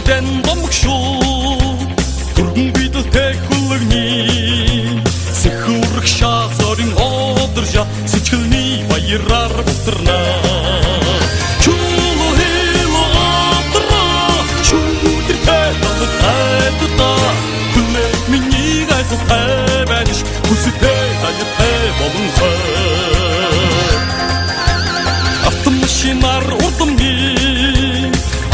den domkshu Turgun bidil tek hulgni Sehurg şazorin odırja Sıçkılni bayırar bıtırna Çulu hilo atıra Çudir pedalı taydıda Kulle minni gaysa taybaniş Kusi pedalı taybolunsa Автомашинар урдымни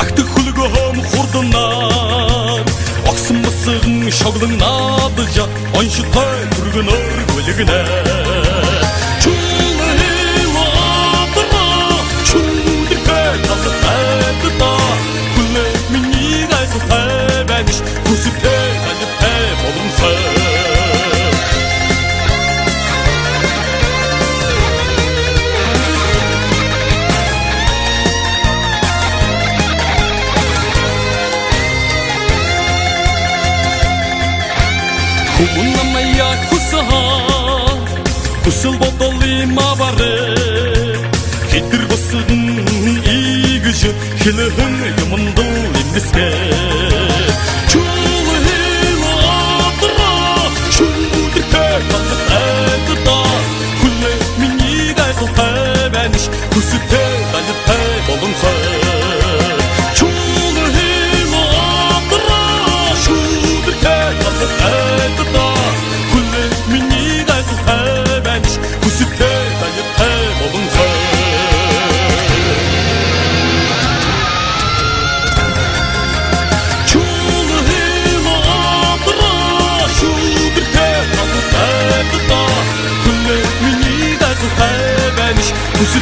Акты хулгом хурдымнар Аксым мысығың шоглыңнады жа Аншы тай түргінар көлігіне Чулы хило атыра Чудыр пәталы тәдіда Күлі мені ғайсы тәбәніш Күсі тәдәлі тәб олымса Kumlamaya kusaha Kusıl bodoli mavare Kedir basın iyi gücü Hilihın yumundul indiske Çulu hilo atıra Çudir pekalı taydıda Kulle mini gaysa taybaniş Kusi tedalı taybolunsa Çulu hilo atıra Çudir pekalı taydıda Kulle mini gaysa taybaniş Kusi tedalı taybolunsa Çulu hilo atıra Çudir pekalı taydıda Kulle mini gaysa taybaniş Kusi